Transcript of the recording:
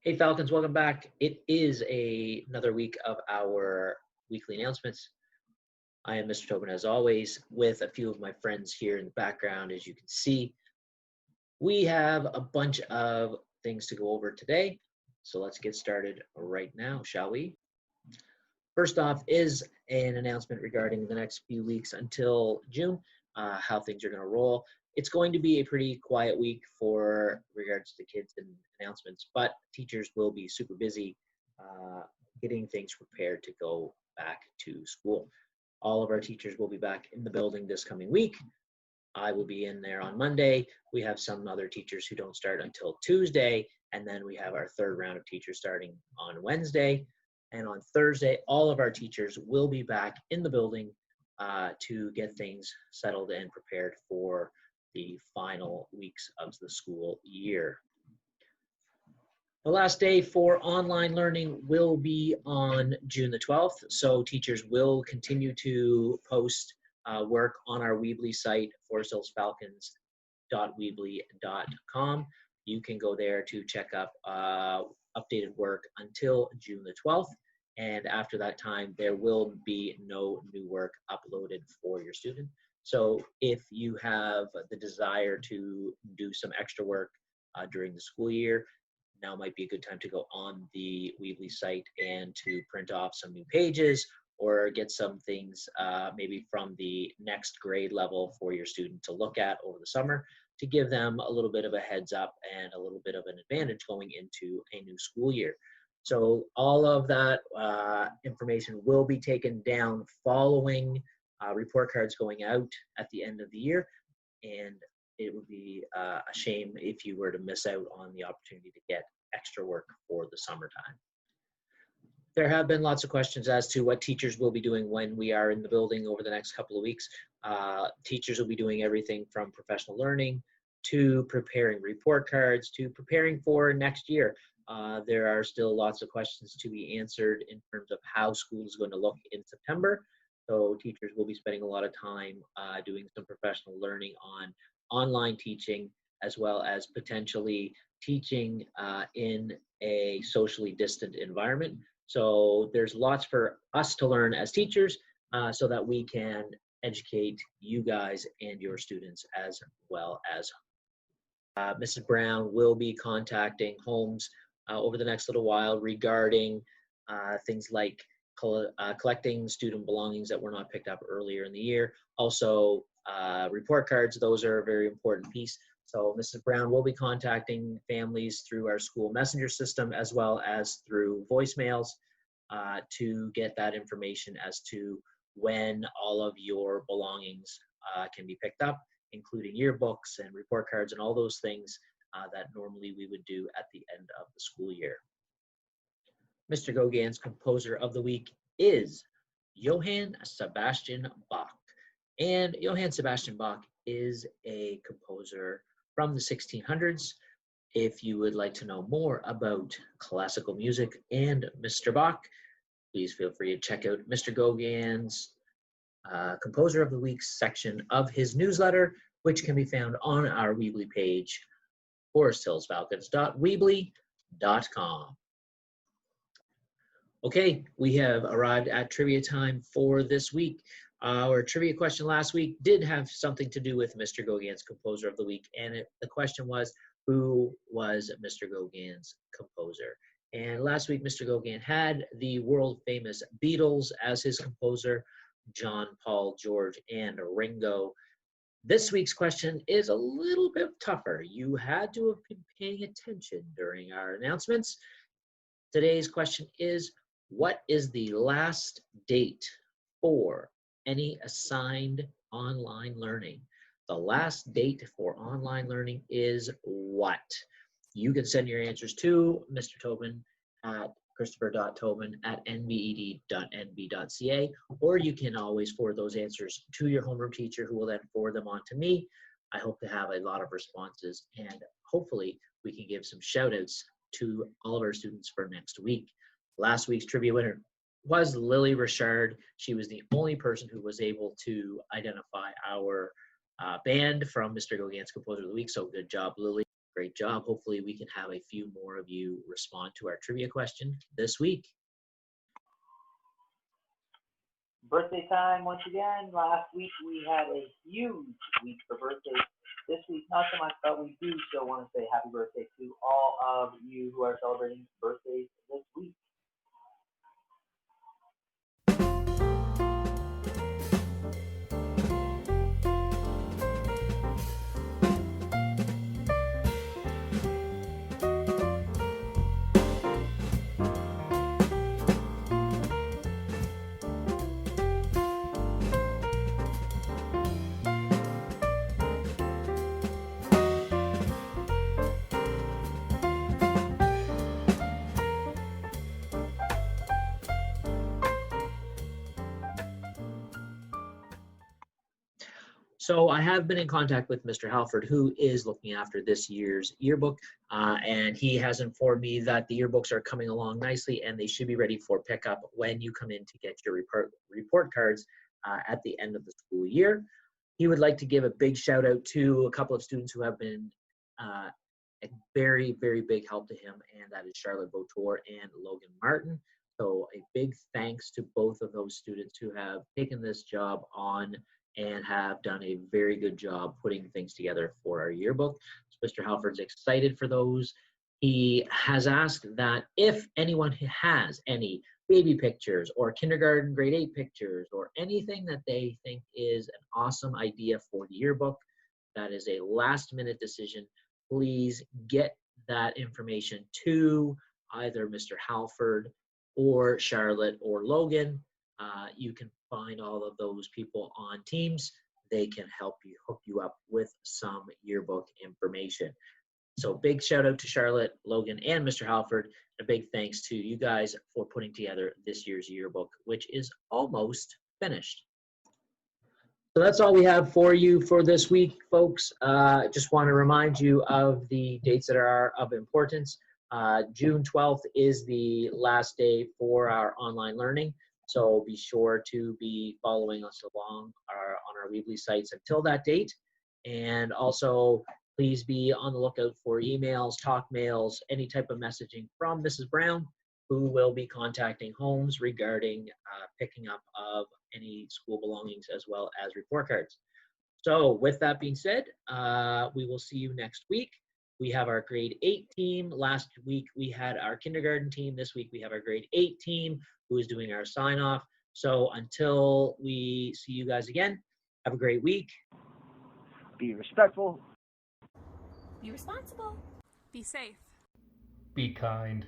Hey Falcons, welcome back. It is another week of our weekly announcements. I am Mr. Tobin as always with a few of my friends here in the background. As you can see, we have a bunch of things to go over today. So let's get started right now, shall we? First off is an announcement regarding the next few weeks until June, how things are going to roll. It's going to be a pretty quiet week for regards to kids and announcements, but teachers will be super busy getting things prepared to go back to school. All of our teachers will be back in the building this coming week. I will be in there on Monday. We have some other teachers who don't start until Tuesday, and then we have our third round of teachers starting on Wednesday. And on Thursday, all of our teachers will be back in the building to get things settled and prepared for the final weeks of the school year. The last day for online learning will be on June the 12th, so teachers will continue to post work on our Weebly site, forestillsfalcons.weebly.com. You can go there to check up updated work until June the 12th, and after that time, there will be no new work uploaded for your student. So if you have the desire to do some extra work during the school year, now might be a good time to go on the Weebly site and to print off some new pages or get some things maybe from the next grade level for your student to look at over the summer to give them a little bit of a heads up and a little bit of an advantage going into a new school year. So all of that information will be taken down following report cards going out at the end of the year, and it would be a shame if you were to miss out on the opportunity to get extra work for the summertime. There have been lots of questions as to what teachers will be doing when we are in the building over the next couple of weeks. Teachers will be doing everything from professional learning to preparing report cards to preparing for next year. There are still lots of questions to be answered in terms of how school is going to look in September. So teachers will be spending a lot of time doing some professional learning on online teaching, as well as potentially teaching in a socially distant environment. So there's lots for us to learn as teachers so that we can educate you guys and your students as well as Mrs. Brown will be contacting homes over the next little while regarding things like collecting student belongings that were not picked up earlier in the year. Also, report cards, those are a very important piece. So Mrs. Brown will be contacting families through our school messenger system as well as through voicemails to get that information as to when all of your belongings can be picked up, including yearbooks and report cards and all those things that normally we would do at the end of the school year. Mr. Gauguin's composer of the week is Johann Sebastian Bach. And Johann Sebastian Bach is a composer from the 1600s. If you would like to know more about classical music and Mr. Bach, please feel free to check out Mr. Gauguin's Composer of the Week section of his newsletter, which can be found on our Weebly page, forestillsfalcons.weebly.com. Okay, we have arrived at trivia time for this week. Our trivia question last week did have something to do with Mr. Gauguin's Composer of the Week, and the question was, who was Mr. Gauguin's composer? And last week, Mr. Gauguin had the world-famous Beatles as his composer, John, Paul, George, and Ringo. This week's question is a little bit tougher. You had to have been paying attention during our announcements. Today's question is, what is the last date for any assigned online learning? The last date for online learning is what? You can send your answers to Mr. Tobin at christopher.tobin@nbed.nb.ca, or you can always forward those answers to your homeroom teacher, who will then forward them on to me. I hope to have a lot of responses, and hopefully we can give some shout outs to all of our students for next week. Last week's trivia winner was Lily Richard. She was the only person who was able to identify our band from Mr. Gauguin's Composer of the Week, so good job, Lily. Great job. Hopefully we can have a few more of you respond to our trivia question this week. Birthday time once again. Last week we had a huge week for birthdays. This week, not so much, but we do still want to say happy birthday to all of you who are celebrating birthdays this week. So I have been in contact with Mr. Halford, who is looking after this year's yearbook, and he has informed me that the yearbooks are coming along nicely and they should be ready for pickup when you come in to get your report cards at the end of the school year. He would like to give a big shout out to a couple of students who have been a very, very big help to him, and that is Charlotte Botor and Logan Martin. So a big thanks to both of those students who have taken this job on and have done a very good job putting things together for our yearbook. So Mr. Halford's excited for those. He has asked that if anyone has any baby pictures or kindergarten grade 8 pictures or anything that they think is an awesome idea for the yearbook, that is a last minute decision, please get that information to either Mr. Halford or Charlotte or Logan. You can find all of those people on Teams. They can help you hook you up with some yearbook information. So big shout out to Charlotte, Logan, and Mr. Halford. A big thanks to you guys for putting together this year's yearbook, which is almost finished. So that's all we have for you for this week, folks. Just want to remind you of the dates that are of importance. June 12th is the last day for our online learning. So be sure to be following us along on our Weebly sites until that date. And also, please be on the lookout for emails, talk mails, any type of messaging from Mrs. Brown, who will be contacting homes regarding picking up of any school belongings as well as report cards. So with that being said, we will see you next week. We have our grade 8 team. Last week we had our kindergarten team. This week we have our grade 8 team who is doing our sign off. So until we see you guys again, have a great week. Be respectful. Be responsible. Be safe. Be kind.